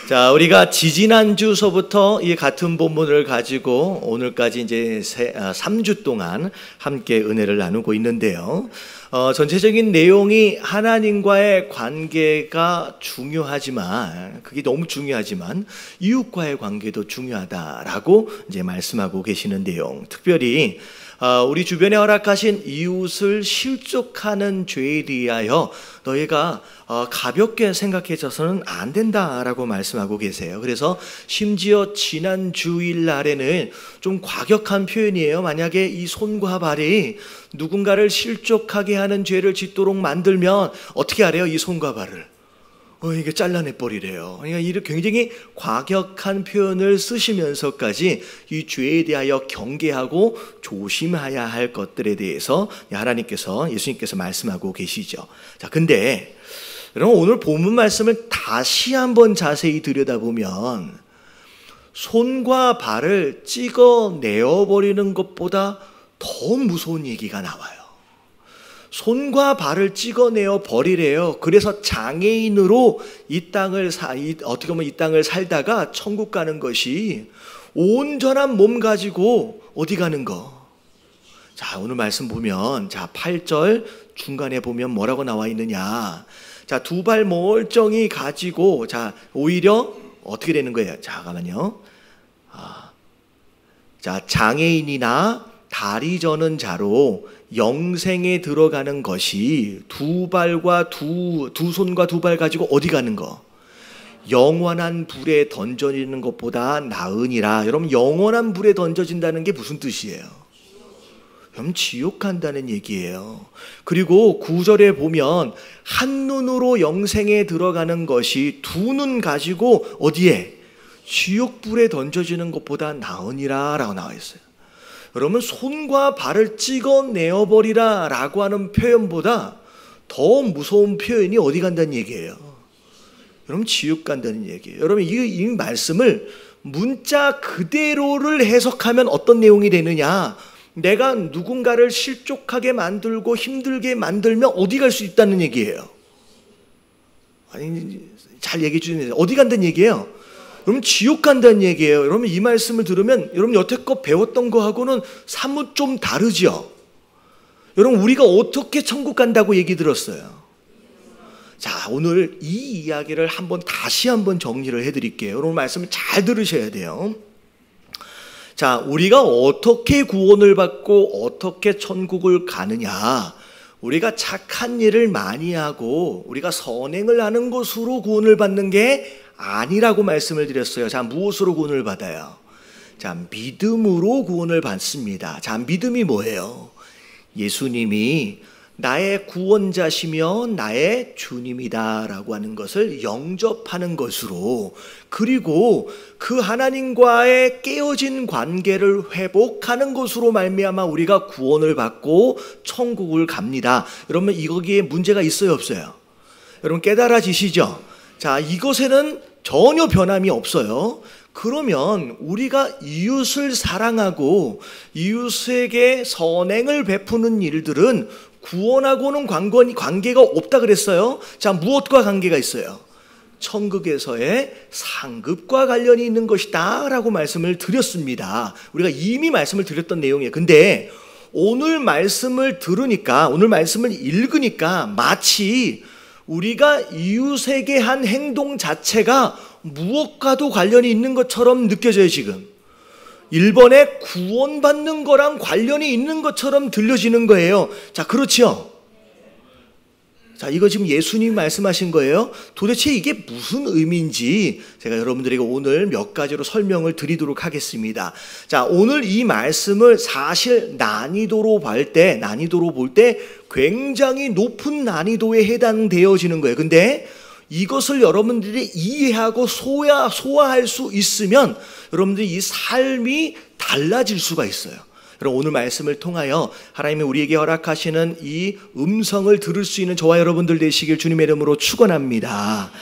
자, 우리가 지지난주서부터 이 같은 본문을 가지고 오늘까지 이제 3주 동안 함께 은혜를 나누고 있는데요. 전체적인 내용이 하나님과의 관계가 중요하지만, 그게 너무 중요하지만 이웃과의 관계도 중요하다라고 이제 말씀하고 계시는 내용. 특별히 우리 주변에 허락하신 이웃을 실족하는 죄에 대하여 너희가 가볍게 생각해서는 안 된다라고 말씀하고 계세요. 그래서 심지어 지난 주일날에는 좀 과격한 표현이에요. 만약에 이 손과 발이 누군가를 실족하게 하는 죄를 짓도록 만들면 어떻게 하래요? 이 손과 발을 이게 잘라내버리래요. 그러니까 이렇게 굉장히 과격한 표현을 쓰시면서까지 이 죄에 대하여 경계하고 조심해야 할 것들에 대해서 하나님께서, 예수님께서 말씀하고 계시죠. 자, 근데 여러분, 오늘 본문 말씀을 다시 한번 자세히 들여다보면 손과 발을 찍어내어버리는 것보다 더 무서운 얘기가 나와요. 손과 발을 찍어내어 버리래요. 그래서 장애인으로 이 땅을 어떻게 보면 이 땅을 살다가 천국 가는 것이 온전한 몸 가지고 어디 가는 거? 자, 오늘 말씀 보면, 자, 8절 중간에 보면 뭐라고 나와 있느냐? 자, 두 발 멀쩡히 가지고, 자, 오히려 어떻게 되는 거예요? 잠깐만요. 자, 장애인이나 다리 저는 자로 영생에 들어가는 것이 두 손과 두 발 가지고 어디 가는 거? 영원한 불에 던져지는 것보다 나으니라. 여러분, 영원한 불에 던져진다는 게 무슨 뜻이에요? 여러분, 지옥 간다는 얘기예요. 그리고 9절에 보면 한눈으로 영생에 들어가는 것이 두 눈 가지고 어디에? 지옥불에 던져지는 것보다 나으니라 라고 나와 있어요. 여러분, 손과 발을 찍어내어버리라 라고 하는 표현보다 더 무서운 표현이 어디 간다는 얘기예요? 여러분, 지옥 간다는 얘기예요. 여러분, 이 말씀을 문자 그대로를 해석하면 어떤 내용이 되느냐? 내가 누군가를 실족하게 만들고 힘들게 만들면 어디 갈 수 있다는 얘기예요. 아니, 잘 얘기해 주세요. 어디 간다는 얘기예요? 여러분, 지옥 간다는 얘기예요. 여러분, 이 말씀을 들으면 여러분 여태껏 배웠던 거하고는 사뭇 좀 다르죠. 여러분, 우리가 어떻게 천국 간다고 얘기 들었어요? 자, 오늘 이 이야기를 다시 한번 정리를 해드릴게요. 여러분, 말씀을 잘 들으셔야 돼요. 자, 우리가 어떻게 구원을 받고 어떻게 천국을 가느냐? 우리가 착한 일을 많이 하고 우리가 선행을 하는 것으로 구원을 받는 게 아니라고 말씀을 드렸어요. 자, 무엇으로 구원을 받아요? 자, 믿음으로 구원을 받습니다. 자, 믿음이 뭐예요? 예수님이 나의 구원자시며 나의 주님이다 라고 하는 것을 영접하는 것으로, 그리고 그 하나님과의 깨어진 관계를 회복하는 것으로 말미암아 우리가 구원을 받고 천국을 갑니다. 여러분, 이거기에 문제가 있어요, 없어요? 여러분, 깨달아지시죠? 자, 이것에는 전혀 변함이 없어요. 그러면 우리가 이웃을 사랑하고 이웃에게 선행을 베푸는 일들은 구원하고는 관계가 없다 그랬어요. 자, 무엇과 관계가 있어요? 천국에서의 상급과 관련이 있는 것이다 라고 말씀을 드렸습니다. 우리가 이미 말씀을 드렸던 내용이에요. 근데 오늘 말씀을 들으니까, 오늘 말씀을 읽으니까 마치 우리가 이웃에게 한 행동 자체가 무엇과도 관련이 있는 것처럼 느껴져요. 지금 1번에 구원받는 거랑 관련이 있는 것처럼 들려지는 거예요. 자, 그렇죠? 자, 이거 지금 예수님이 말씀하신 거예요. 도대체 이게 무슨 의미인지 제가 여러분들에게 오늘 몇 가지로 설명을 드리도록 하겠습니다. 자, 오늘 이 말씀을 사실 난이도로 볼 때 굉장히 높은 난이도에 해당되어지는 거예요. 근데 이것을 여러분들이 이해하고 소화할 수 있으면 여러분들이 이 삶이 달라질 수가 있어요. 여러분, 오늘 말씀을 통하여 하나님이 우리에게 허락하시는 이 음성을 들을 수 있는 저와 여러분들 되시길 주님의 이름으로 축원합니다.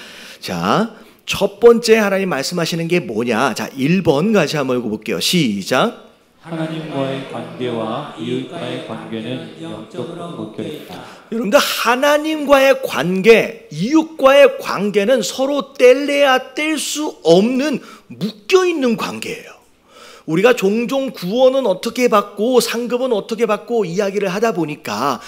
자, 첫 번째 하나님 말씀하시는 게 뭐냐? 자, 1번 같이 한번 읽어볼게요. 시작. 하나님과의 관계와 이웃과의 관계는 영적으로 목결했다. 여러분들 하나님과의 관계, 이웃과의 관계는 서로 뗄래야 뗄 수 없는 묶여있는 관계예요. 우리가 종종 구원은 어떻게 받고 상급은 어떻게 받고 이야기를 하다 보니까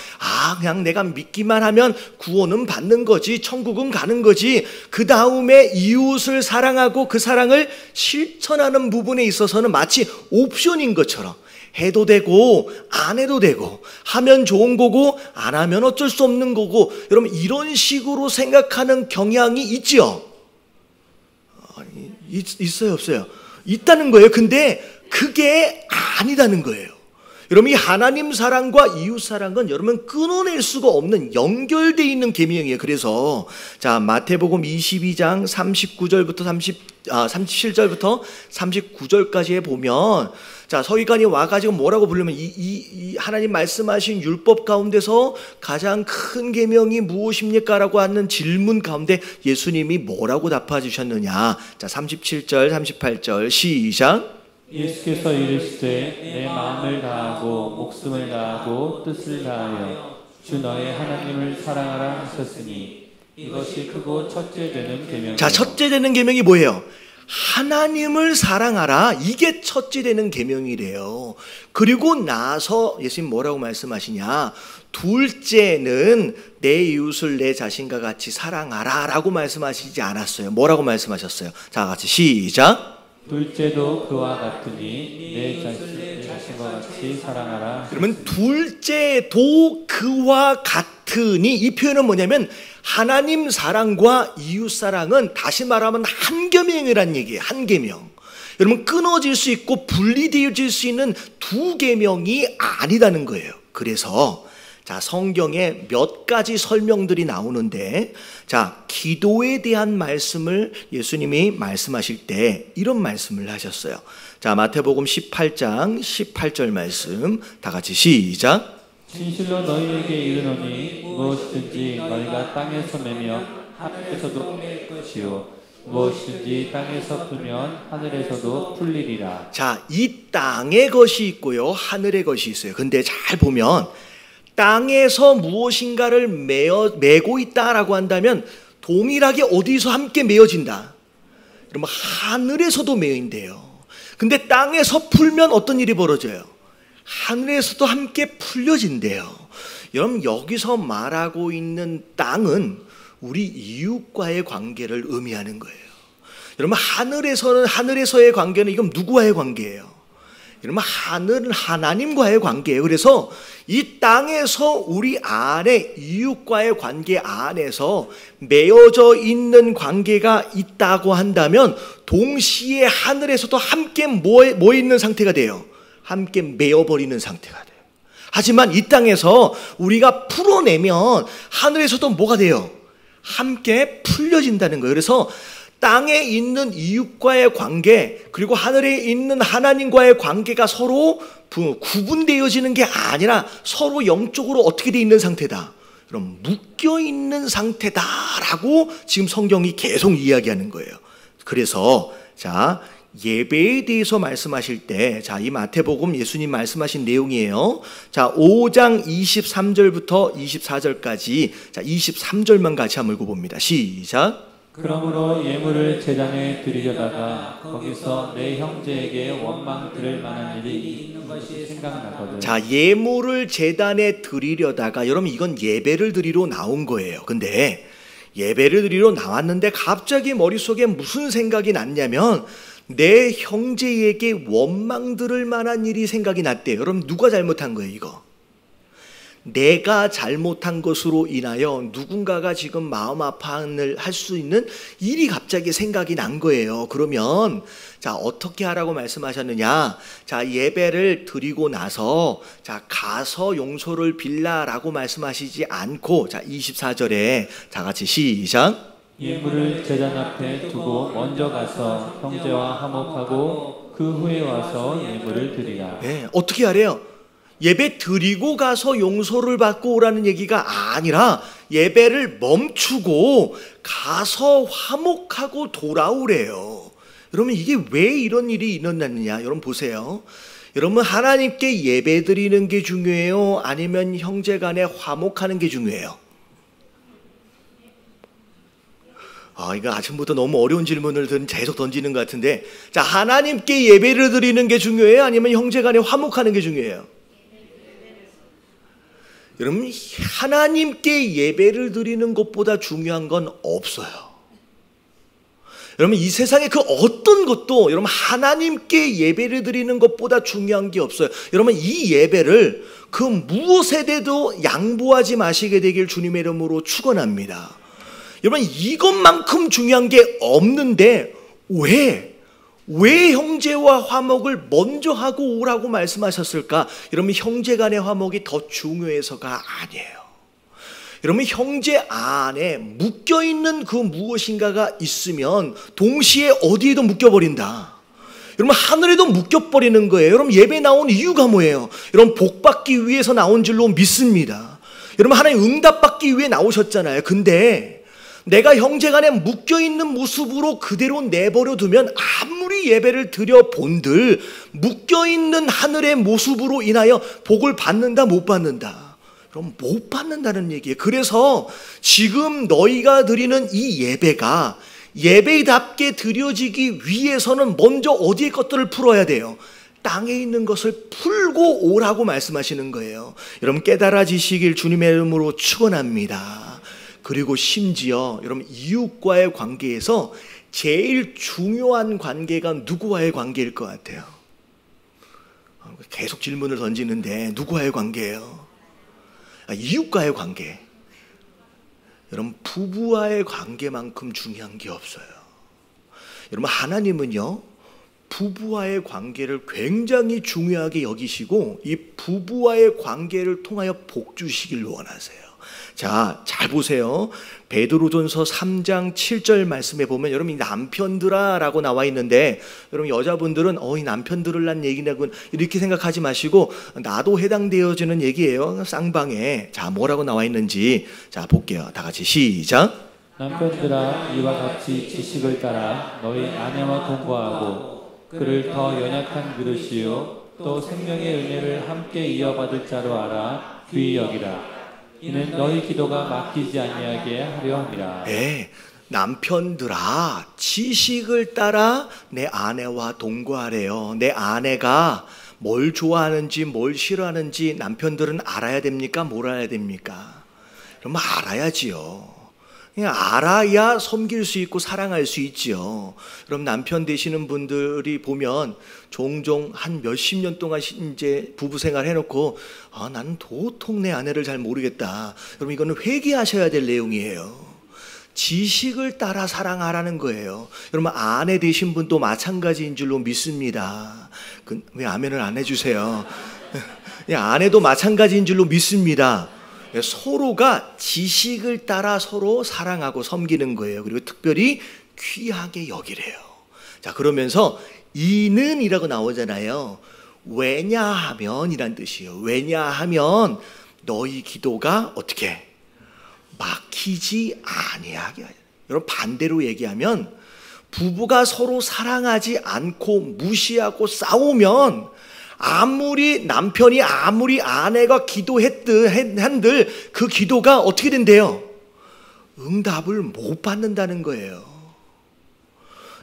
그냥 내가 믿기만 하면 구원은 받는 거지, 천국은 가는 거지, 그 다음에 이웃을 사랑하고 그 사랑을 실천하는 부분에 있어서는 마치 옵션인 것처럼 해도 되고 안 해도 되고, 하면 좋은 거고 안 하면 어쩔 수 없는 거고, 여러분 이런 식으로 생각하는 경향이 있지요? 있어요, 없어요? 있다는 거예요. 근데 그게 아니다는 거예요. 여러분 이 하나님 사랑과 이웃 사랑은 여러분 끊어낼 수가 없는 연결되어 있는 계명이에요. 그래서 자 마태복음 22장 37절부터 39절까지에 보면 자 서기관이 와가지고 뭐라고 부르면 이 하나님 말씀하신 율법 가운데서 가장 큰 계명이 무엇입니까? 라고 하는 질문 가운데 예수님이 뭐라고 답하 주셨느냐. 자 37절 38절 시작. 예수께서 이르시되 내 마음을 다하고 목숨을 다하고 뜻을 다하여 주 너의 하나님을 사랑하라 하셨으니 이것이 크고 첫째 되는 계명이다. 자 첫째 되는 계명이 뭐예요? 하나님을 사랑하라. 이게 첫째 되는 계명이래요. 그리고 나서 예수님 뭐라고 말씀하시냐? 둘째는 내 이웃을 내 자신과 같이 사랑하라 라고 말씀하시지 않았어요. 뭐라고 말씀하셨어요? 자 같이 시작. 둘째도 그와 같으니 내 자신과 같이 사랑하라. 그러면 둘째도 그와 같으니 이 표현은 뭐냐면 하나님 사랑과 이웃 사랑은 다시 말하면 한 계명이라는 얘기예요. 한 계명. 여러분 끊어질 수 있고 분리되어질 수 있는 두 계명이 아니다는 거예요. 그래서 자 성경에 몇 가지 설명들이 나오는데 자 기도에 대한 말씀을 예수님이 말씀하실 때 이런 말씀을 하셨어요. 자 마태복음 18장 18절 말씀 다 같이 시작. 진실로 너희에게 이르노니 무엇이든지 너희가 땅에서 매며 하늘에서도 맬 것이요 무엇이든지 땅에서 풀면 하늘에서도 풀리리라. 자 이 땅의 것이 있고요 하늘의 것이 있어요. 근데 잘 보면 땅에서 무엇인가를 메고 있다라고 한다면 동일하게 어디서 함께 메어진다? 그러면 하늘에서도 메인대요. 근데 땅에서 풀면 어떤 일이 벌어져요? 하늘에서도 함께 풀려진대요. 여러분 여기서 말하고 있는 땅은 우리 이웃과의 관계를 의미하는 거예요. 여러분 하늘에서의 관계는 이건 누구와의 관계예요? 여러분 하늘은 하나님과의 관계예요. 그래서 이 땅에서 우리 안에 이웃과의 관계 안에서 매어져 있는 관계가 있다고 한다면 동시에 하늘에서도 함께 뭐 있는 상태가 돼요? 함께 메어버리는 상태가 돼요. 하지만 이 땅에서 우리가 풀어내면 하늘에서도 뭐가 돼요? 함께 풀려진다는 거예요. 그래서 땅에 있는 이웃과의 관계 그리고 하늘에 있는 하나님과의 관계가 서로 구분되어지는 게 아니라 서로 영적으로 어떻게 되어 있는 상태다? 그럼 묶여 있는 상태다라고 지금 성경이 계속 이야기하는 거예요. 그래서 자 예배에 대해서 말씀하실 때 자 이 마태복음 예수님 말씀하신 내용이에요. 자 5장 23절부터 24절까지 자 23절만 같이 한번 읽어봅니다. 시작. 그러므로 예물을 제단에 드리려다가 거기서 내 형제에게 원망 들을 만한 일이 있는 것이 생각나거든. 자 예물을 제단에 드리려다가 여러분 이건 예배를 드리러 나온 거예요. 근데 예배를 드리러 나왔는데 갑자기 머릿속에 무슨 생각이 났냐면 내 형제에게 원망 들을 만한 일이 생각이 났대요. 여러분 누가 잘못한 거예요 이거? 내가 잘못한 것으로 인하여 누군가가 지금 마음 아파를 할 수 있는 일이 갑자기 생각이 난 거예요. 그러면 자 어떻게 하라고 말씀하셨느냐? 자 예배를 드리고 나서 자 가서 용서를 빌라라고 말씀하시지 않고 자 24절에 다 같이 시작. 예물을 제단 앞에 두고 먼저 가서 형제와 화목하고 그 후에 와서 예물을 드리라. 네, 어떻게 하래요? 예배 드리고 가서 용서를 받고 오라는 얘기가 아니라 예배를 멈추고 가서 화목하고 돌아오래요. 여러분 이게 왜 이런 일이 일어났느냐? 여러분 보세요. 여러분, 하나님께 예배드리는 게 중요해요? 아니면 형제 간에 화목하는 게 중요해요? 이거 아침부터 너무 어려운 질문을 계속 던지는 것 같은데, 자, 하나님께 예배를 드리는 게 중요해요? 아니면 형제 간에 화목하는 게 중요해요? 여러분, 하나님께 예배를 드리는 것보다 중요한 건 없어요. 여러분, 이 세상에 그 어떤 것도 여러분 하나님께 예배를 드리는 것보다 중요한 게 없어요. 여러분, 이 예배를 그 무엇에도 양보하지 마시게 되길 주님의 이름으로 축원합니다. 여러분, 이것만큼 중요한 게 없는데 왜 형제와 화목을 먼저 하고 오라고 말씀하셨을까? 여러분, 형제 간의 화목이 더 중요해서가 아니에요. 여러분, 형제 안에 묶여있는 그 무엇인가가 있으면 동시에 어디에도 묶여버린다. 여러분, 하늘에도 묶여버리는 거예요. 여러분, 예배 나온 이유가 뭐예요? 여러분, 복받기 위해서 나온 줄로 믿습니다. 여러분, 하나님 응답받기 위해 나오셨잖아요. 근데 내가 형제간에 묶여있는 모습으로 그대로 내버려 두면 아무리 예배를 드려본들 묶여있는 하늘의 모습으로 인하여 복을 받는다 못 받는다? 그럼 못 받는다는 얘기예요. 그래서 지금 너희가 드리는 이 예배가 예배답게 드려지기 위해서는 먼저 어디의 것들을 풀어야 돼요? 땅에 있는 것을 풀고 오라고 말씀하시는 거예요. 여러분, 깨달아지시길 주님의 이름으로 축원합니다. 그리고 심지어 여러분, 이웃과의 관계에서 제일 중요한 관계가 누구와의 관계일 것 같아요? 계속 질문을 던지는데 누구와의 관계예요? 이웃과의 관계. 여러분, 부부와의 관계만큼 중요한 게 없어요. 여러분, 하나님은요, 부부와의 관계를 굉장히 중요하게 여기시고 이 부부와의 관계를 통하여 복 주시길 원하세요. 자, 잘 보세요. 베드로전서 3장 7절 말씀에 보면 여러분, 이 남편들아 라고 나와 있는데, 여러분 여자분들은 이 남편들을 난 얘기냐고 이렇게 생각하지 마시고 나도 해당되어지는 얘기예요. 쌍방에. 자, 뭐라고 나와 있는지 자 볼게요. 다 같이 시작. 남편들아, 이와 같이 지식을 따라 너희 아내와 동거하고 그를 더 연약한 그릇이요 또 생명의 은혜를 함께 이어받을 자로 알아 귀히 여기라. 이는 너희 기도가 막히지 아니하게 하려 함이라. 네, 남편들아, 지식을 따라 내 아내와 동거하래요. 내 아내가 뭘 좋아하는지 뭘 싫어하는지 남편들은 알아야 됩니까? 뭘 알아야 됩니까? 그럼 알아야지요. 그냥 알아야 섬길 수 있고 사랑할 수 있지요. 그럼 남편 되시는 분들이 보면 종종 한 몇십 년 동안 이제 부부 생활 해놓고 나는 도통 내 아내를 잘 모르겠다. 여러분, 이거는 회개하셔야 될 내용이에요. 지식을 따라 사랑하라는 거예요. 여러분, 아내 되신 분도 마찬가지인 줄로 믿습니다. 왜 아멘을 안 해주세요? 아내도 마찬가지인 줄로 믿습니다. 서로가 지식을 따라 서로 사랑하고 섬기는 거예요. 그리고 특별히 귀하게 여기래요. 자, 그러면서 이는 이라고 나오잖아요. 왜냐하면 이란 뜻이에요. 왜냐하면 너희 기도가 어떻게 막히지 아니하게 하자. 여러분, 반대로 얘기하면 부부가 서로 사랑하지 않고 무시하고 싸우면 남편이 아무리 아내가 한들 그 기도가 어떻게 된대요? 응답을 못 받는다는 거예요.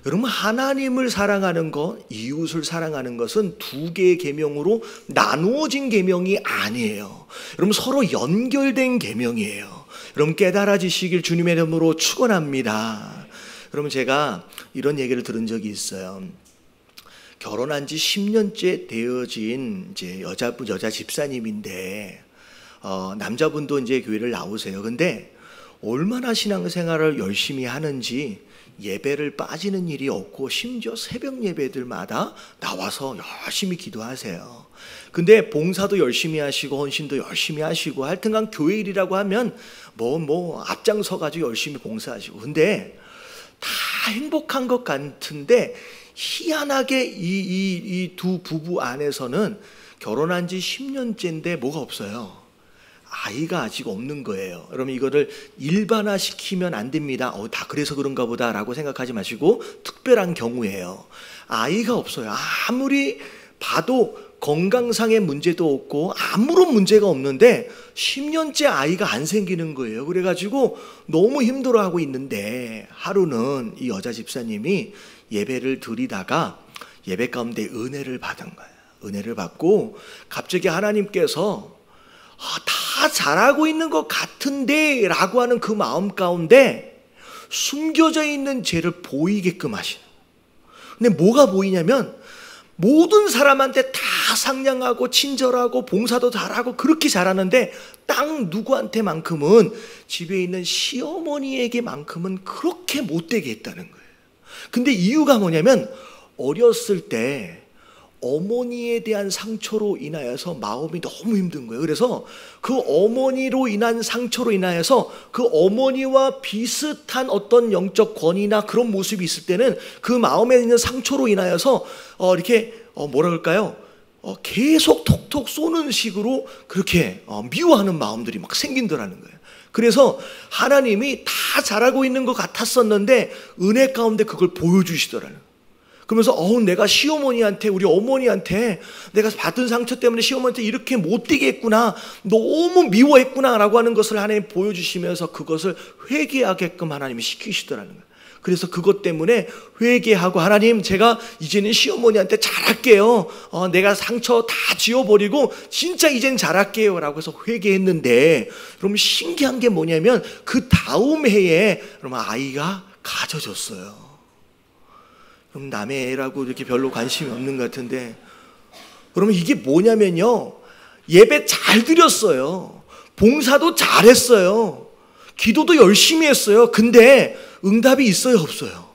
여러분, 하나님을 사랑하는 것, 이웃을 사랑하는 것은 두 개의 계명으로 나누어진 계명이 아니에요. 여러분, 서로 연결된 계명이에요. 여러분, 깨달아지시길 주님의 이름으로 축원합니다. 여러분, 제가 이런 얘기를 들은 적이 있어요. 결혼한 지 10년째 되어진 이제 여자 집사님인데 남자분도 이제 교회를 나오세요. 근데 얼마나 신앙생활을 열심히 하는지 예배를 빠지는 일이 없고 심지어 새벽 예배들마다 나와서 열심히 기도하세요. 근데 봉사도 열심히 하시고 헌신도 열심히 하시고 하여튼간 교회 일이라고 하면 뭐 앞장서 가지고 열심히 봉사하시고, 근데 다 행복한 것 같은데 희한하게 이 두 부부 안에서는 결혼한 지 10년째인데 뭐가 없어요. 아이가 아직 없는 거예요. 여러분, 이거를 일반화시키면 안 됩니다. 다 그래서 그런가 보다라고 생각하지 마시고 특별한 경우예요. 아이가 없어요. 아무리 봐도 건강상의 문제도 없고 아무런 문제가 없는데 10년째 아이가 안 생기는 거예요. 그래가지고 너무 힘들어하고 있는데 하루는 이 여자 집사님이 예배를 드리다가 예배 가운데 은혜를 받은 거예요. 은혜를 받고 갑자기 하나님께서 다 잘하고 있는 것 같은데 라고 하는 그 마음 가운데 숨겨져 있는 죄를 보이게끔 하시는 거예요. 근데 뭐가 보이냐면 모든 사람한테 다 상냥하고 친절하고 봉사도 잘하고 그렇게 잘하는데 딱 누구한테만큼은 집에 있는 시어머니에게만큼은 그렇게 못되게 했다는 거예요. 근데 이유가 뭐냐면 어렸을 때 어머니에 대한 상처로 인하여서 마음이 너무 힘든 거예요. 그래서 그 어머니로 인한 상처로 인하여서 그 어머니와 비슷한 어떤 영적 권위나 그런 모습이 있을 때는 그 마음에 있는 상처로 인하여서 이렇게 뭐라 그럴까요? 계속 톡톡 쏘는 식으로 그렇게 미워하는 마음들이 막 생긴다라는 거예요. 그래서 하나님이 다 잘하고 있는 것 같았었는데 은혜 가운데 그걸 보여주시더라는 거예요. 그러면서 내가 시어머니한테 우리 어머니한테 내가 받은 상처 때문에 시어머니한테 이렇게 못되게 했구나, 너무 미워했구나 라고 하는 것을 하나님 보여주시면서 그것을 회개하게끔 하나님이 시키시더라는 거예요. 그래서 그것 때문에 회개하고 하나님 제가 이제는 시어머니한테 잘할게요, 내가 상처 다 지워버리고 진짜 이젠 잘할게요 라고 해서 회개했는데 여러분 신기한 게 뭐냐면 그 다음 해에 여러분 아이가 가져졌어요. 그럼 남의 애라고 이렇게 별로 관심이 없는 것 같은데 그러면 이게 뭐냐면요, 예배 잘 드렸어요, 봉사도 잘했어요, 기도도 열심히 했어요. 근데 응답이 있어요 없어요?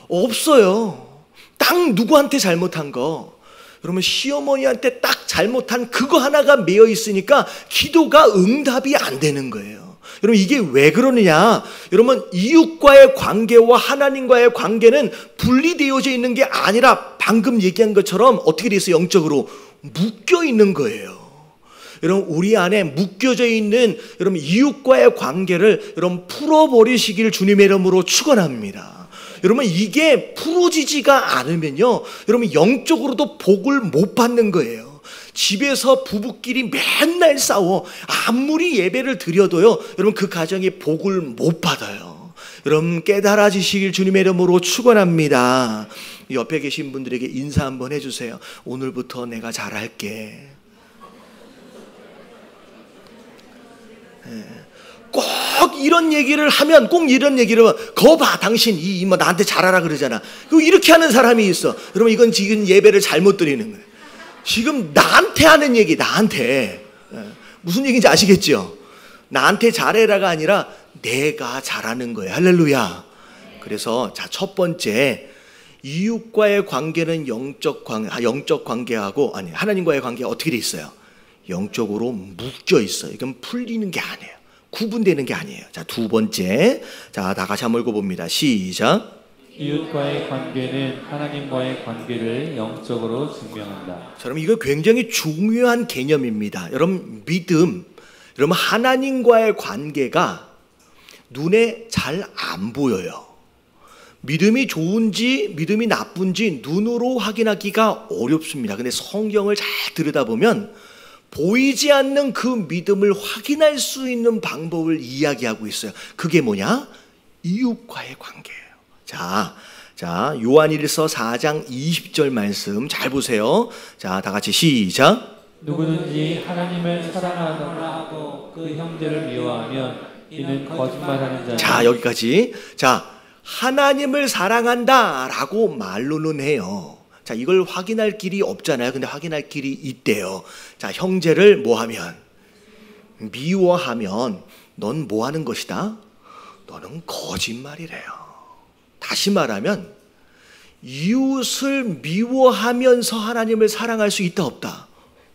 없어요. 딱 누구한테 잘못한 거, 여러분 시어머니한테 딱 잘못한 그거 하나가 매여 있으니까 기도가 응답이 안 되는 거예요. 여러분 이게 왜 그러느냐, 여러분 이웃과의 관계와 하나님과의 관계는 분리되어져 있는 게 아니라 방금 얘기한 것처럼 어떻게 돼 있어요? 영적으로 묶여 있는 거예요. 여러분 우리 안에 묶여져 있는 여러분 이웃과의 관계를 여러분 풀어버리시길 주님의 이름으로 축원합니다. 여러분 이게 풀어지지가 않으면요 여러분 영적으로도 복을 못 받는 거예요. 집에서 부부끼리 맨날 싸워 아무리 예배를 드려도요 여러분 그 가정이 복을 못 받아요. 여러분 깨달아지시길 주님의 이름으로 축원합니다. 옆에 계신 분들에게 인사 한번 해주세요. 오늘부터 내가 잘할게. 꼭 이런 얘기를 하면 꼭 이런 얘기를 하면 거 봐 당신 뭐 나한테 잘하라 그러잖아. 이렇게 하는 사람이 있어. 여러분 이건 지금 예배를 잘못 드리는 거예요. 지금 나한테 하는 얘기, 나한테 무슨 얘기인지 아시겠죠? 나한테 잘해라가 아니라 내가 잘하는 거예요. 할렐루야. 그래서 자, 첫 번째 이웃과의 관계는 영적 관계하고 아니 하나님과의 관계가 어떻게 돼 있어요? 영적으로 묶여 있어요. 이건 풀리는 게 아니에요. 구분되는 게 아니에요. 자, 두 번째, 자, 다 같이 한번 읽어봅니다. 시작. 이웃과의 관계는 하나님과의 관계를 영적으로 증명한다. 자, 여러분 이거 굉장히 중요한 개념입니다. 여러분 믿음, 여러분 하나님과의 관계가 눈에 잘 안 보여요. 믿음이 좋은지 믿음이 나쁜지 눈으로 확인하기가 어렵습니다. 근데 성경을 잘 들여다보면 보이지 않는 그 믿음을 확인할 수 있는 방법을 이야기하고 있어요. 그게 뭐냐? 이웃과의 관계예요. 자, 요한일서 4장 20절 말씀 잘 보세요. 자, 다 같이 시작. 누구든지 하나님을 사랑하거나 하고 그 형제를 미워하면 이는 거짓말하는 자다. 자, 여기까지. 자, 하나님을 사랑한다라고 말로는 해요. 자, 이걸 확인할 길이 없잖아요. 근데 확인할 길이 있대요. 자, 형제를 뭐하면? 미워하면 넌 뭐하는 것이다? 너는 거짓말이래요. 다시 말하면 이웃을 미워하면서 하나님을 사랑할 수 있다 없다?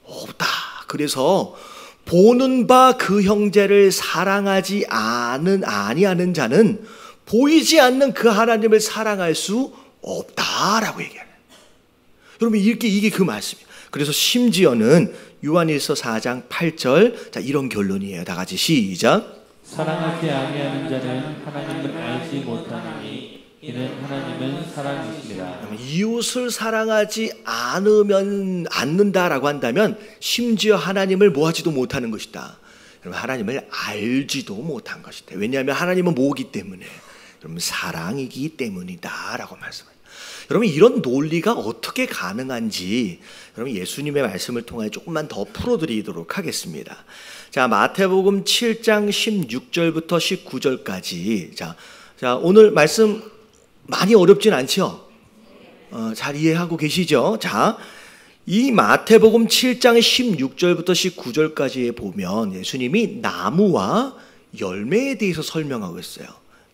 없다. 그래서 보는 바 그 형제를 사랑하지 아니하는 자는 보이지 않는 그 하나님을 사랑할 수 없다라고 얘기하는. 여러분 이게 그 말씀이에요. 그래서 심지어는 요한일서 4장 8절 자 이런 결론이에요. 다 같이 시작. 사랑하지 아니하는 자는 하나님을 알지 못하느니 이는 하나님은 사랑이시니라. 이웃을 사랑하지 않는다라고 한다면 심지어 하나님을 뭐하지도 못하는 것이다. 여러분, 하나님을 알지도 못한 것이다. 왜냐하면 하나님은 뭐기 때문에? 여러분, 사랑이기 때문이다라고 말씀합니다. 여러분, 이런 논리가 어떻게 가능한지 여러분 예수님의 말씀을 통해 조금만 더 풀어드리도록 하겠습니다. 자, 마태복음 7장 16절부터 19절까지. 자, 오늘 말씀 많이 어렵진 않죠? 잘 이해하고 계시죠? 자, 이 마태복음 7장 16절부터 19절까지에 보면 예수님이 나무와 열매에 대해서 설명하고 있어요.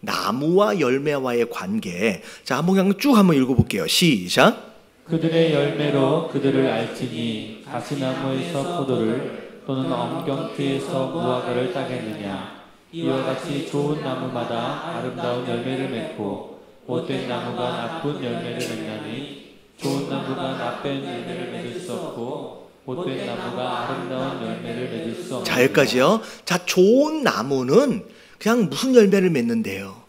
나무와 열매와의 관계. 자, 한번 읽어볼게요. 시작. 그들의 열매로 그들을 알지니 가시나무에서 포도를 또는 엄경추에서 무화과를 따겠느냐. 이와 같이 좋은 나무마다 아름다운 열매를 맺고 못된 나무가 나쁜 열매를 맺나니 좋은 나무가 나쁜 열매를 맺을 수 없고 못된 나무가 아름다운 열매를 맺을 수 없느니라. 자, 여기까지요. 자, 좋은 나무는 그냥 무슨 열매를 맺는데요?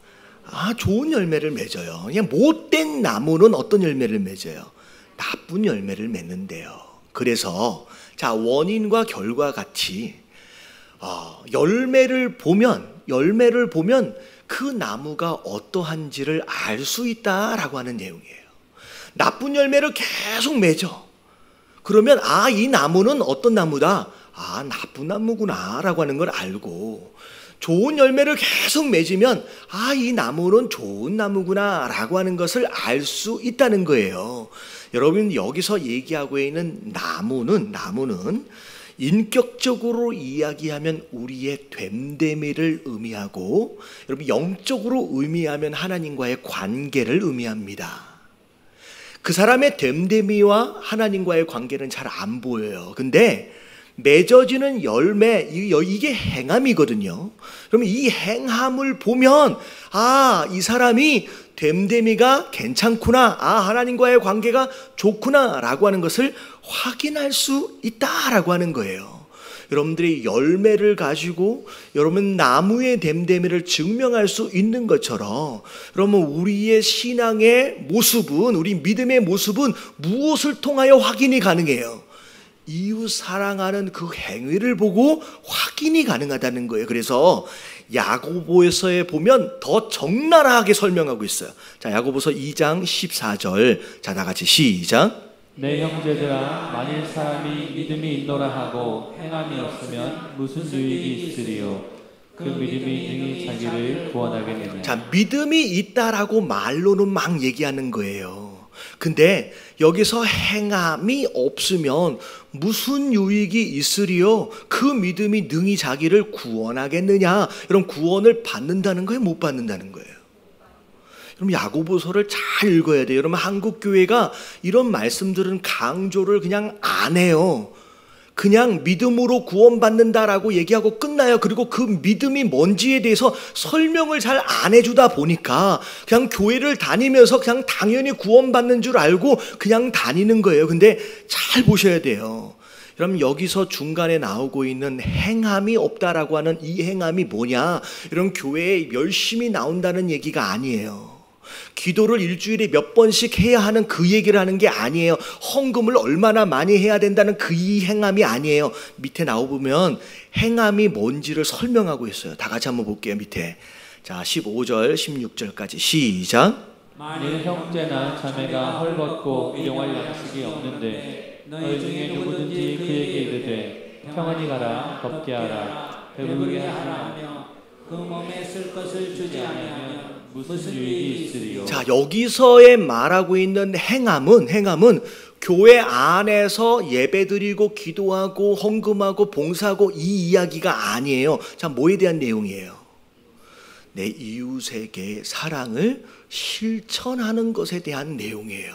좋은 열매를 맺어요. 그냥 못된 나무는 어떤 열매를 맺어요? 나쁜 열매를 맺는데요. 그래서 자, 원인과 결과 같이 열매를 보면 그 나무가 어떠한지를 알 수 있다라고 하는 내용이에요. 나쁜 열매를 계속 맺어. 그러면 이 나무는 어떤 나무다? 나쁜 나무구나 라고 하는 걸 알고, 좋은 열매를 계속 맺으면 이 나무는 좋은 나무구나 라고 하는 것을 알 수 있다는 거예요. 여러분, 여기서 얘기하고 있는 나무는 인격적으로 이야기하면 우리의 됨됨이를 의미하고, 여러분 영적으로 의미하면 하나님과의 관계를 의미합니다. 그 사람의 됨됨이와 하나님과의 관계는 잘 안 보여요. 근데 맺어지는 열매, 이게 행함이거든요. 그러면 이 행함을 보면 이 사람이 됨됨이가 괜찮구나, 하나님과의 관계가 좋구나 라고 하는 것을 확인할 수 있다라고 하는 거예요. 여러분들이 열매를 가지고 여러분 나무의 됨됨이를 증명할 수 있는 것처럼, 여러분 우리의 신앙의 모습은, 우리 믿음의 모습은 무엇을 통하여 확인이 가능해요? 이웃 사랑하는 그 행위를 보고 확인이 가능하다는 거예요. 그래서 야고보서에 보면 더 적나라하게 설명하고 있어요. 자, 야고보서 2장 14절. 자, 다 같이 시작. 내 형제들아, 만일 사람이 믿음이 있노라 하고 행함이 없으면 무슨 유익이 있으리요? 그 믿음이 능히 자기를 구원하겠느냐. 자, 믿음이 있다라고 말로는 막 얘기하는 거예요. 근데 여기서 행함이 없으면 무슨 유익이 있으리요? 그 믿음이 능히 자기를 구원하겠느냐? 이런 구원을 받는다는 거예요? 못 받는다는 거예요? 여러분, 야고보서를 잘 읽어야 돼요. 여러분, 한국 교회가 이런 말씀들은 강조를 그냥 안 해요. 그냥 믿음으로 구원받는다라고 얘기하고 끝나요. 그리고 그 믿음이 뭔지에 대해서 설명을 잘 안 해주다 보니까 그냥 교회를 다니면서 그냥 당연히 구원받는 줄 알고 그냥 다니는 거예요. 근데 잘 보셔야 돼요. 여러분, 여기서 중간에 나오고 있는 행함이 없다라고 하는 이 행함이 뭐냐? 이런 교회에 열심히 나온다는 얘기가 아니에요. 기도를 일주일에 몇 번씩 해야 하는 그 얘기를 하는 게 아니에요. 헌금을 얼마나 많이 해야 된다는 그 행함이 아니에요. 밑에 나오면 행함이 뭔지를 설명하고 있어요. 다 같이 한번 볼게요. 밑에. 자, 15절 16절까지 시작. 만일 형제나 자매가 헐벗고 일용할 양식이 없는데 너희 중에 누구든지 그에게 이르되 평안히 가라, 덥게 하라, 배부르게 하라, 그 몸에 쓸 것을 주지 않으면 무슨 유익이 있으리요? 자, 여기서의 말하고 있는 행함은 교회 안에서 예배드리고 기도하고 헌금하고 봉사하고 이 이야기가 아니에요. 자, 뭐에 대한 내용이에요? 내 이웃에게 사랑을 실천하는 것에 대한 내용이에요.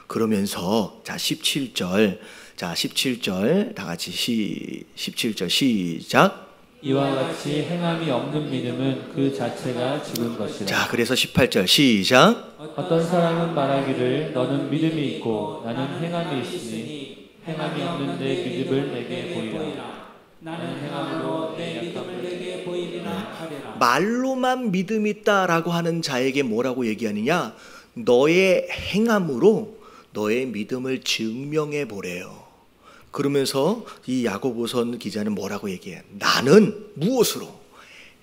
그러면서 자, 17절 다 같이 17절 시작. 이와 같이 행함이 없는 믿음은 그 자체가 죽은 것이라. 자, 그래서 18절 시작. 어떤 사람은 말하기를 너는 믿음이 있고 나는 행함이 있으니 행함이 없는 내 믿음을 내게 보이라. 나는 행함으로 내 믿음을 내게 보이리라 하리라. 말로만 믿음 있다라고 하는 자에게 뭐라고 얘기하느냐? 너의 행함으로 너의 믿음을 증명해 보래요. 그러면서 이 야고보서 기자는 뭐라고 얘기해? 나는 무엇으로?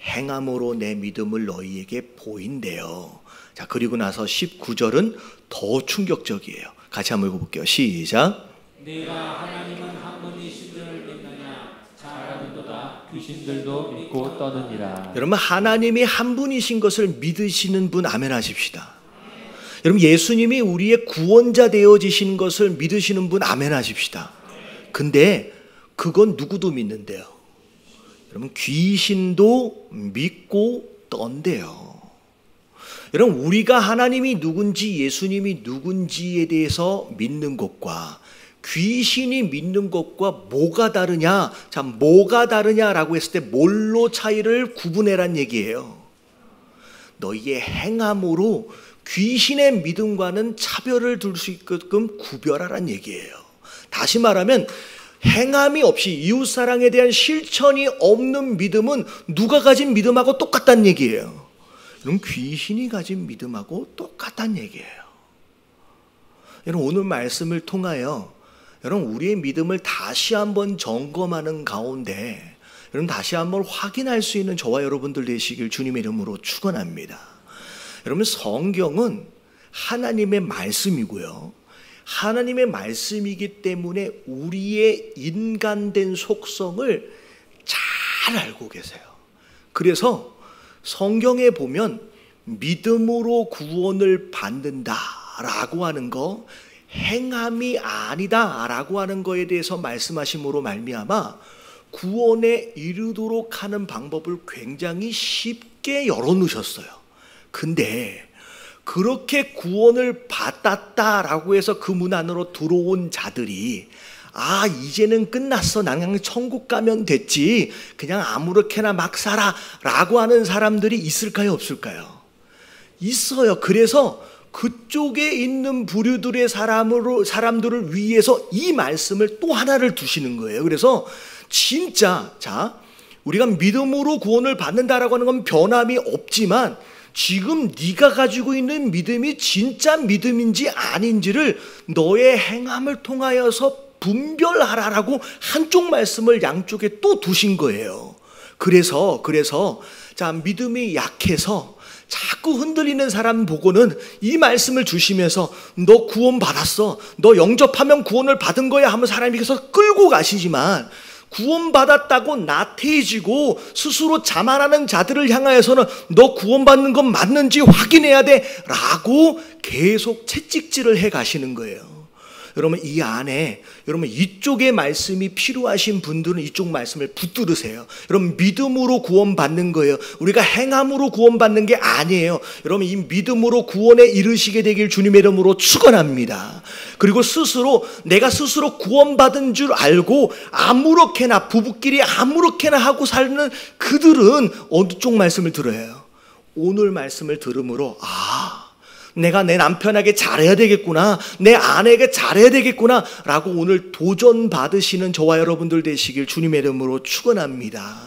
행함으로 내 믿음을 너희에게 보인대요. 자, 그리고 나서 19절은 더 충격적이에요. 같이 한번 읽어볼게요. 시작. 내가 하나님은 한 분이신 줄 믿느냐? 잘 아는도다. 귀신들도 믿고 떠느니라. 여러분, 하나님이 한 분이신 것을 믿으시는 분 아멘 하십시다. 여러분, 예수님이 우리의 구원자 되어지신 것을 믿으시는 분 아멘 하십시다. 근데 그건 누구도 믿는데요. 여러분, 귀신도 믿고 떤대요. 여러분, 우리가 하나님이 누군지 예수님이 누군지에 대해서 믿는 것과 귀신이 믿는 것과 뭐가 다르냐? 자, 뭐가 다르냐라고 했을 때 뭘로 차이를 구분해란 얘기예요. 너희의 행함으로 귀신의 믿음과는 차별을 둘 수 있게끔 구별하란 얘기예요. 다시 말하면 행함이 없이 이웃사랑에 대한 실천이 없는 믿음은 누가 가진 믿음하고 똑같다는 얘기예요. 그럼 귀신이 가진 믿음하고 똑같다는 얘기예요. 여러분, 오늘 말씀을 통하여 여러분, 우리의 믿음을 다시 한번 점검하는 가운데 여러분, 다시 한번 확인할 수 있는 저와 여러분들 되시길 주님의 이름으로 축원합니다. 여러분, 성경은 하나님의 말씀이고요. 하나님의 말씀이기 때문에 우리의 인간된 속성을 잘 알고 계세요. 그래서 성경에 보면 믿음으로 구원을 받는다라고 하는 거, 행함이 아니다라고 하는 거에 대해서 말씀하심으로 말미암아 구원에 이르도록 하는 방법을 굉장히 쉽게 열어놓으셨어요. 근데 그렇게 구원을 받았다라고 해서 그 문 안으로 들어온 자들이 이제는 끝났어, 나는 그냥 천국 가면 됐지, 그냥 아무렇게나 막 살아 라고 하는 사람들이 있을까요, 없을까요? 있어요. 그래서 그쪽에 있는 부류들의 사람들을 위해서 이 말씀을 또 하나를 두시는 거예요. 그래서 진짜 우리가 믿음으로 구원을 받는다라고 하는 건 변함이 없지만 지금 네가 가지고 있는 믿음이 진짜 믿음인지 아닌지를 너의 행함을 통하여서 분별하라라고 한쪽 말씀을 양쪽에 또 두신 거예요. 그래서 믿음이 약해서 자꾸 흔들리는 사람 보고는 이 말씀을 주시면서 너 구원 받았어, 너 영접하면 구원을 받은 거야 하면 사람이 계속 끌고 가시지만, 구원받았다고 나태해지고 스스로 자만하는 자들을 향하여서는 너 구원받는 건 맞는지 확인해야 돼 라고 계속 채찍질을 해 가시는 거예요. 여러분, 이 안에 여러분 이쪽의 말씀이 필요하신 분들은 이쪽 말씀을 붙들으세요. 여러분, 믿음으로 구원받는 거예요. 우리가 행함으로 구원받는 게 아니에요. 여러분, 이 믿음으로 구원에 이르시게 되길 주님의 이름으로 축원합니다. 그리고 내가 스스로 구원받은 줄 알고 아무렇게나 부부끼리 아무렇게나 하고 사는 그들은 어느 쪽 말씀을 들어요? 오늘 말씀을 들음으로 내가 내 남편에게 잘해야 되겠구나, 내 아내에게 잘해야 되겠구나 라고 오늘 도전 받으시는 저와 여러분들 되시길 주님의 이름으로 축원합니다.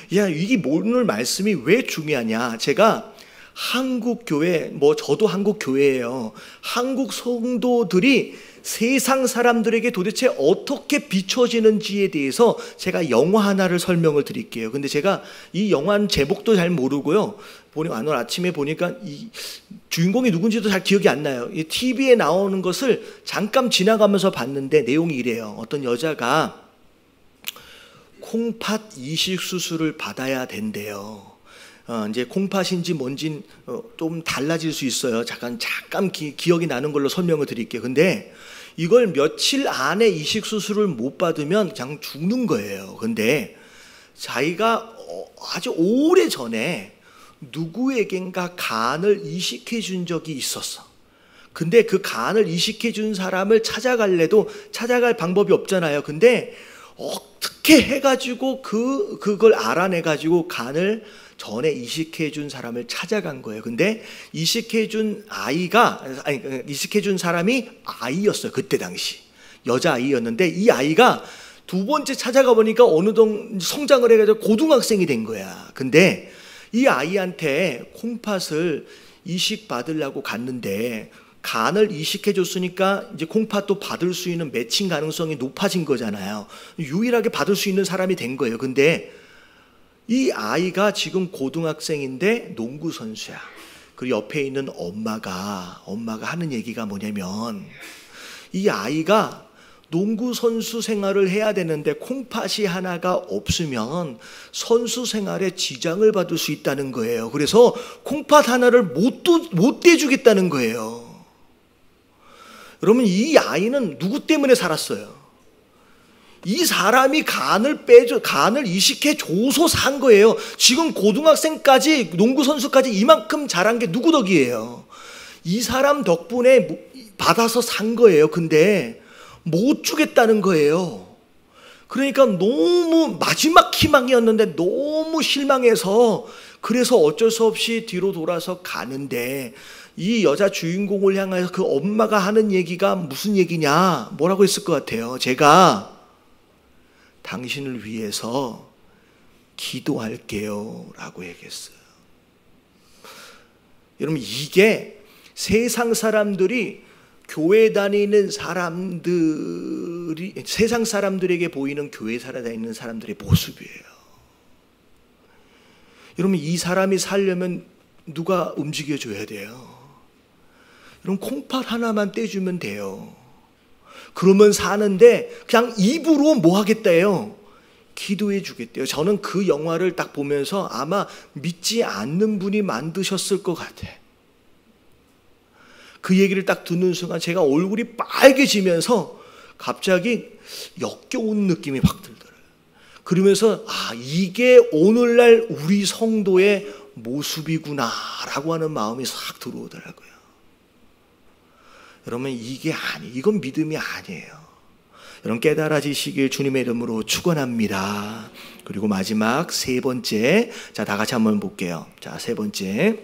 이게 오늘 말씀이 왜 중요하냐? 제가 한국 교회, 저도 한국 교회예요. 한국 성도들이 세상 사람들에게 도대체 어떻게 비춰지는지에 대해서 제가 영화 하나를 설명을 드릴게요. 근데 제가 이 영화 제목도 잘 모르고요. 오늘 아침에 보니까 이 주인공이 누군지도 잘 기억이 안 나요. 이 TV에 나오는 것을 잠깐 지나가면서 봤는데 내용이 이래요. 어떤 여자가 콩팥 이식 수술을 받아야 된대요. 이제 콩팥인지 뭔지 좀 달라질 수 있어요. 잠깐 기억이 나는 걸로 설명을 드릴게요. 근데 이걸 며칠 안에 이식 수술을 못 받으면 그냥 죽는 거예요. 근데 자기가 아주 오래 전에 누구에겐가 간을 이식해 준 적이 있었어. 근데 그 간을 이식해 준 사람을 찾아갈래도 찾아갈 방법이 없잖아요. 근데 어떻게 해가지고 그걸 알아내가지고 간을 전에 이식해 준 사람을 찾아간 거예요. 근데 이식해 준 사람이 아이였어요. 그때 당시 여자아이였는데 이 아이가 두 번째 찾아가 보니까 어느 정도 성장을 해가지고 고등학생이 된 거야. 근데 이 아이한테 콩팥을 이식 받으려고 갔는데 간을 이식해 줬으니까 이제 콩팥도 받을 수 있는 매칭 가능성이 높아진 거잖아요. 유일하게 받을 수 있는 사람이 된 거예요. 근데 이 아이가 지금 고등학생인데 농구 선수야. 그리고 옆에 있는 엄마가 하는 얘기가 뭐냐면 이 아이가 농구 선수 생활을 해야 되는데 콩팥이 하나가 없으면 선수 생활에 지장을 받을 수 있다는 거예요. 그래서 콩팥 하나를 못 떼주겠다는 거예요. 여러분, 이 아이는 누구 때문에 살았어요? 이 사람이 간을 이식해 줘서 산 거예요. 지금 고등학생까지 농구 선수까지 이만큼 자란 게 누구 덕이에요? 이 사람 덕분에 받아서 산 거예요. 근데 못 주겠다는 거예요. 그러니까 너무 마지막 희망이었는데 너무 실망해서 그래서 어쩔 수 없이 뒤로 돌아서 가는데 이 여자 주인공을 향해서 그 엄마가 하는 얘기가 무슨 얘기냐? 뭐라고 했을 것 같아요? 제가 당신을 위해서 기도할게요 라고 얘기했어요. 여러분, 이게 세상 사람들이 교회 다니는 사람들이 세상 사람들에게 보이는 교회 살아다니는 사람들의 모습이에요. 여러분, 이 사람이 살려면 누가 움직여줘야 돼요? 여러분, 콩팥 하나만 떼주면 돼요. 그러면 사는데 그냥 입으로 뭐 하겠다요? 기도해 주겠대요. 저는 그 영화를 딱 보면서 아마 믿지 않는 분이 만드셨을 것 같아. 그 얘기를 딱 듣는 순간 제가 얼굴이 빨개지면서 갑자기 역겨운 느낌이 확 들더라고요. 그러면서 이게 오늘날 우리 성도의 모습이구나라고 하는 마음이 싹 들어오더라고요. 여러분, 이건 믿음이 아니에요. 여러분, 깨달아지시길 주님의 이름으로 축원합니다. 그리고 마지막 세 번째, 자, 다 같이 한번 볼게요. 자, 세 번째,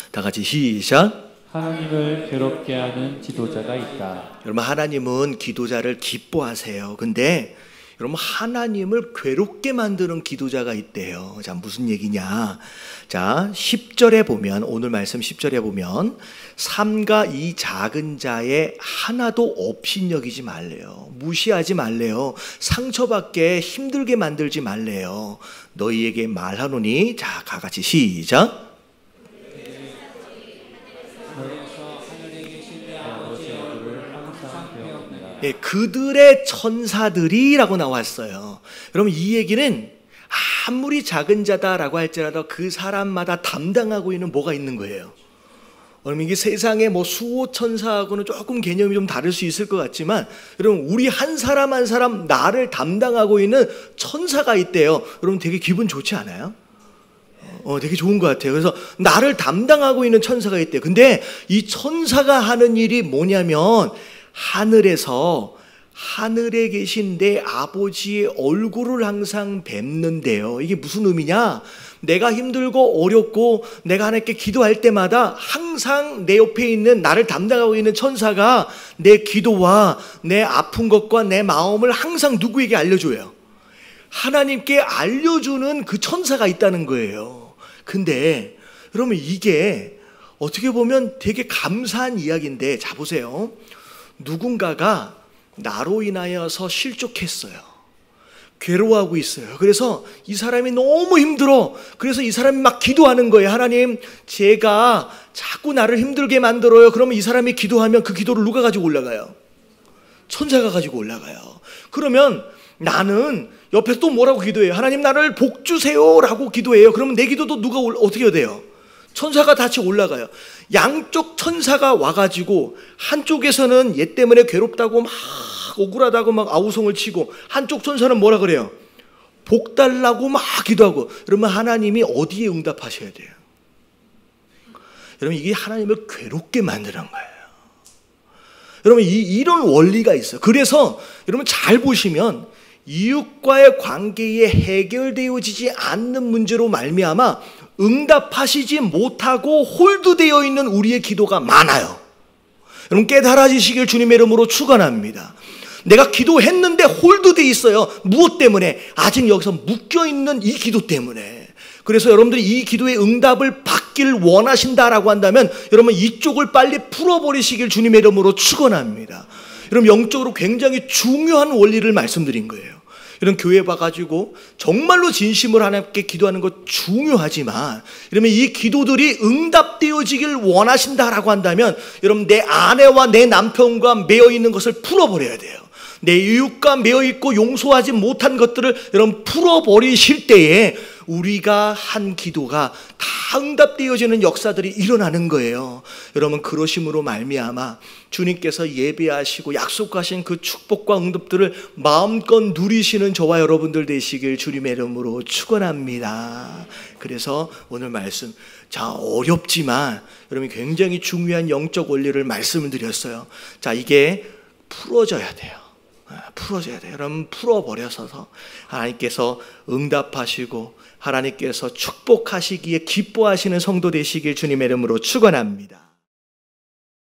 다 같이 시작. 하나님을 괴롭게 하는 지도자가 있다. 여러분, 하나님은 기도자를 기뻐하세요. 근데 여러분, 하나님을 괴롭게 만드는 기도자가 있대요. 자, 무슨 얘기냐? 자, 10절에 보면, 오늘 말씀 10절에 보면 삼가 이 작은 자에 하나도 업신여기지 말래요. 무시하지 말래요. 상처받게 힘들게 만들지 말래요. 너희에게 말하노니, 자, 같이 시작. 예, 그들의 천사들이라고 나왔어요. 여러분, 이 얘기는 아무리 작은 자다라고 할지라도 그 사람마다 담당하고 있는 뭐가 있는 거예요. 여러분, 이게 세상에 뭐 수호 천사하고는 조금 개념이 좀 다를 수 있을 것 같지만, 여러분, 우리 한 사람 한 사람 나를 담당하고 있는 천사가 있대요. 여러분, 되게 기분 좋지 않아요? 되게 좋은 것 같아요. 그래서 나를 담당하고 있는 천사가 있대요. 근데 이 천사가 하는 일이 뭐냐면 하늘에 계신 내 아버지의 얼굴을 항상 뵙는데요. 이게 무슨 의미냐? 내가 힘들고 어렵고 내가 하나님께 기도할 때마다 항상 내 옆에 있는 나를 담당하고 있는 천사가 내 기도와 내 아픈 것과 내 마음을 항상 누구에게 알려줘요? 하나님께 알려주는 그 천사가 있다는 거예요. 근데 여러분, 이게 어떻게 보면 되게 감사한 이야기인데, 자, 보세요. 누군가가 나로 인하여서 실족했어요. 괴로워하고 있어요. 그래서 이 사람이 너무 힘들어. 그래서 이 사람이 막 기도하는 거예요. 하나님, 제가 자꾸 나를 힘들게 만들어요. 그러면 이 사람이 기도하면 그 기도를 누가 가지고 올라가요? 천사가 가지고 올라가요. 그러면 나는 옆에서 또 뭐라고 기도해요? 하나님, 나를 복 주세요 라고 기도해요. 그러면 내 기도도 누가 어떻게 해야 돼요? 천사가 같이 올라가요. 양쪽 천사가 와가지고 한쪽에서는 얘 때문에 괴롭다고 막 억울하다고 막 아우성을 치고, 한쪽 천사는 뭐라 그래요? 복 달라고 막 기도하고. 그러면 하나님이 어디에 응답하셔야 돼요? 여러분, 이게 하나님을 괴롭게 만드는 거예요. 여러분, 이런 원리가 있어요. 그래서 여러분 잘 보시면 이웃과의 관계에 해결되어지지 않는 문제로 말미암아 응답하시지 못하고 홀드되어 있는 우리의 기도가 많아요. 여러분, 깨달아지시길 주님의 이름으로 축원합니다. 내가 기도했는데 홀드돼 있어요. 무엇 때문에? 아직 여기서 묶여있는 이 기도 때문에. 그래서 여러분들이 이 기도의 응답을 받길 원하신다라고 한다면 여러분 이쪽을 빨리 풀어버리시길 주님의 이름으로 축원합니다. 여러분 영적으로 굉장히 중요한 원리를 말씀드린 거예요. 이런 교회 봐가지고 정말로 진심으로 하나님께 기도하는 것 중요하지만 이러면 이 기도들이 응답되어지길 원하신다라고 한다면 여러분 내 아내와 내 남편과 매여 있는 것을 풀어버려야 돼요. 내 이웃과 매여 있고 용서하지 못한 것들을 여러분 풀어버리실 때에 우리가 한 기도가 다 응답되어지는 역사들이 일어나는 거예요. 여러분 그러심으로 말미암아 주님께서 예배하시고 약속하신 그 축복과 응답들을 마음껏 누리시는 저와 여러분들 되시길 주님의 이름으로 축원합니다. 그래서 오늘 말씀 자 어렵지만 여러분 굉장히 중요한 영적 원리를 말씀을 드렸어요. 자 이게 풀어져야 돼요. 풀어져야 돼요. 여러분 풀어버려서 하나님께서 응답하시고 하나님께서 축복하시기에 기뻐하시는 성도 되시길 주님의 이름으로 축원합니다.